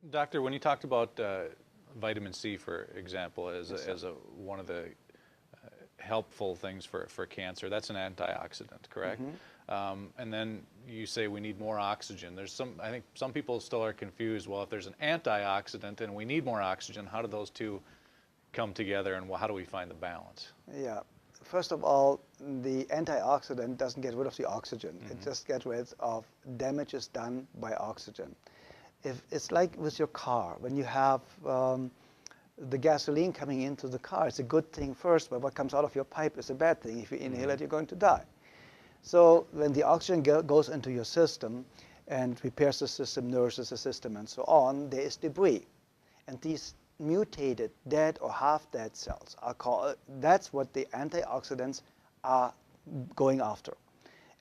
Doctor, when you talked about vitamin C, for example, as, Yes, one of the helpful things for cancer, that's an antioxidant, correct? Mhm. And then you say we need more oxygen. There's I think some people still are confused. Well, if there's an antioxidant and we need more oxygen, how do those two come together, and how do we find the balance? Yeah. First of all, the antioxidant doesn't get rid of the oxygen. It just gets rid of damages done by oxygen. If it's like with your car, when you have the gasoline coming into the car, it's a good thing first, but what comes out of your pipe is a bad thing. If you inhale it, you're going to die. So when the oxygen goes into your system and repairs the system, nourishes the system, and so on, there is debris. And these mutated, dead or half-dead cells are called, that's what the antioxidants are going after.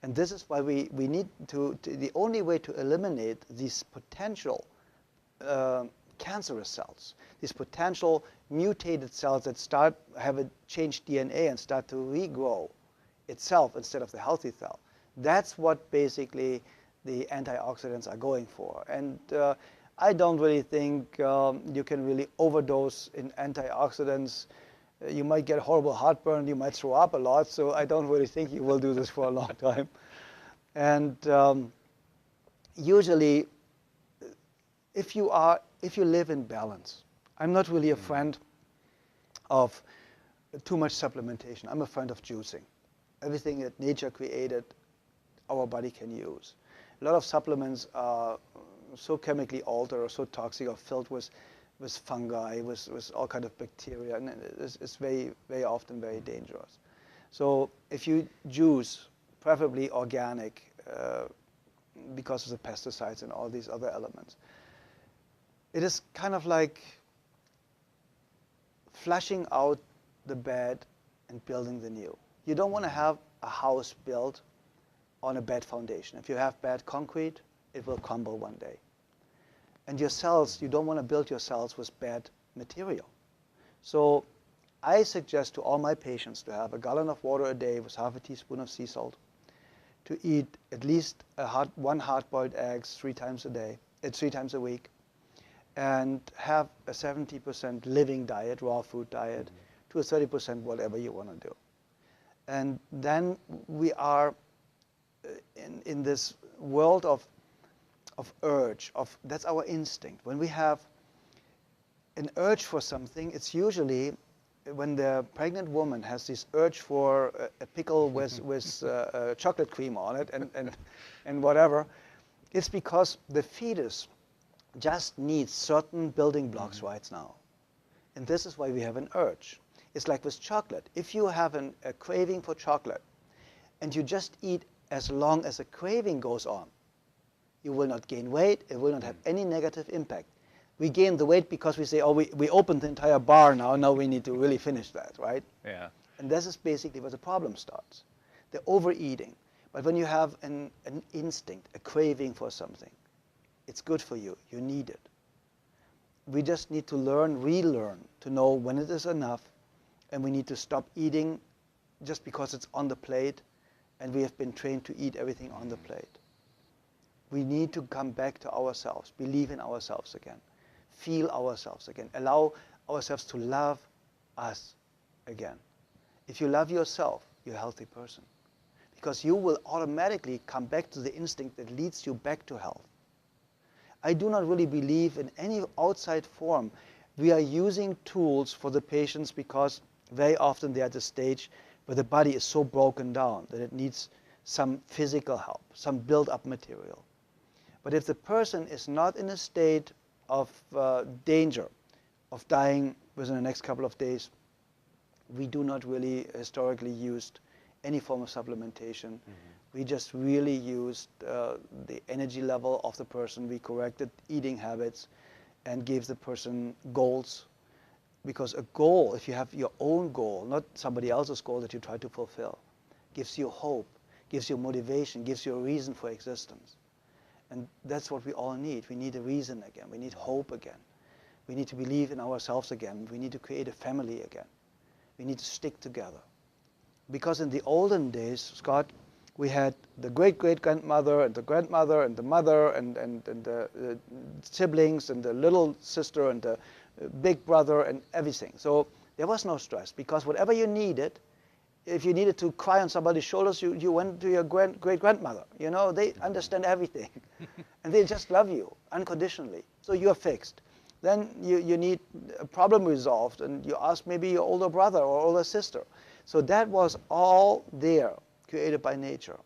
And this is why we need the only way to eliminate these potential cancerous cells, these potential mutated cells that have a changed DNA and start to regrow itself instead of the healthy cell. That's what basically the antioxidants are going for. And I don't really think you can really overdose in antioxidants. You might get horrible heartburn, you might throw up a lot, so I don't really think you will do this for a long time. And usually, if you live in balance, I'm not really a friend of too much supplementation. I'm a friend of juicing. Everything that nature created, our body can use. A lot of supplements are so chemically altered or so toxic or filled with fungi, with all kind of bacteria, and it's very, very often very dangerous. So if you juice, preferably organic, because of the pesticides and all these other elements, it is kind of like flushing out the bad and building the new. You don't want to have a house built on a bad foundation. If you have bad concrete, it will crumble one day. And your cells, you don't want to build your cells with bad material. So I suggest to all my patients to have a gallon of water a day with half a teaspoon of sea salt, to eat at least one hard-boiled egg 3 times a week, and have a 70% living diet, raw food diet, to a 30% whatever you want to do. And then we are in this world of urge, that's our instinct. When we have an urge for something, it's usually when the pregnant woman has this urge for a pickle with chocolate cream on it and whatever. It's because the fetus just needs certain building blocks right now. And this is why we have an urge. It's like with chocolate. If you have a craving for chocolate and you just eat as long as the craving goes on, you will not gain weight. It will not have any negative impact. We gain the weight because we say, oh, we opened the entire bar now we need to really finish that, right? Yeah. And this is basically where the problem starts, the overeating. But when you have an instinct, a craving for something, it's good for you. You need it. We just need to relearn to know when it is enough, and we need to stop eating just because it's on the plate, and we have been trained to eat everything on the plate. We need to come back to ourselves, believe in ourselves again, feel ourselves again, allow ourselves to love us again. If you love yourself, you're a healthy person, because you will automatically come back to the instinct that leads you back to health. I do not really believe in any outside form. We are using tools for the patients because very often they're at a stage where the body is so broken down that it needs some physical help, some build-up material. But if the person is not in a state of danger of dying within the next couple of days, we do not really historically used any form of supplementation. We just really used the energy level of the person. We corrected eating habits and gave the person goals. Because a goal, if you have your own goal, not somebody else's goal that you try to fulfill, gives you hope, gives you motivation, gives you a reason for existence. And that's what we all need. We need a reason again. We need hope again. We need to believe in ourselves again. We need to create a family again. We need to stick together. Because in the olden days, Scott, we had the great-great-grandmother and the grandmother and the mother and the siblings and the little sister and the big brother and everything. So there was no stress, because whatever you needed, if you needed to cry on somebody's shoulders, you went to your great-grandmother. You know, they understand everything. And they just love you unconditionally. So you're fixed. Then you need a problem resolved, and you ask maybe your older brother or older sister. So that was all there, created by nature.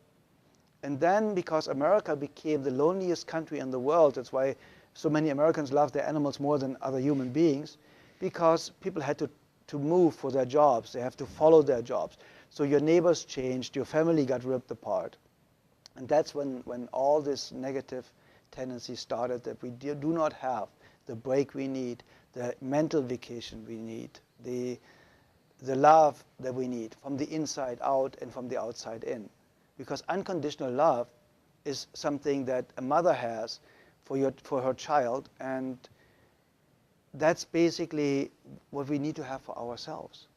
And then, because America became the loneliest country in the world, that's why so many Americans love their animals more than other human beings, because people had to move for their jobs. They have to follow their jobs. So your neighbors changed, your family got ripped apart. And that's when all this negative tendency started, that we do not have the break we need, the mental vacation we need, the love that we need from the inside out and from the outside in. Because unconditional love is something that a mother has for her child, and that's basically what we need to have for ourselves.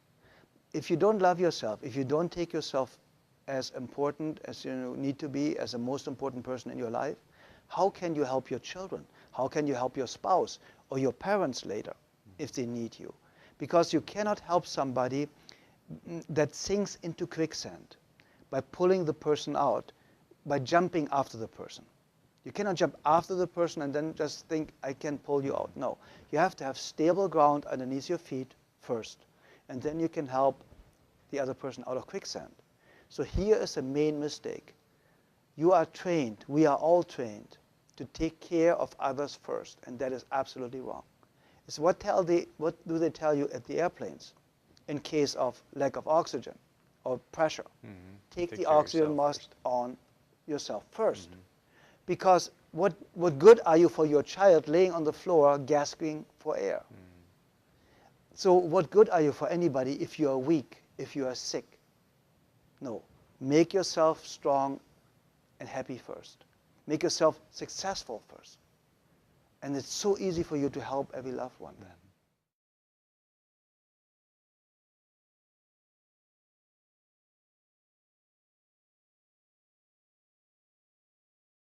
If you don't love yourself, if you don't take yourself as important as you need to be, as the most important person in your life, how can you help your children? How can you help your spouse or your parents later if they need you? Because you cannot help somebody that sinks into quicksand by pulling the person out, by jumping after the person. You cannot jump after the person and then just think, I can pull you out. No, you have to have stable ground underneath your feet first, and then you can help the other person out of quicksand. So here is a main mistake. You are trained, we are all trained, to take care of others first, and that is absolutely wrong. It's what do they tell you at the airplanes in case of lack of oxygen or pressure? Mm-hmm. Take the care of oxygen yourself mask first. on yourself first. Mm-hmm. Because what good are you for your child laying on the floor gasping for air? Mm-hmm. So what good are you for anybody if you are weak, if you are sick? No. Make yourself strong and happy first. Make yourself successful first. And it's so easy for you to help every loved one then.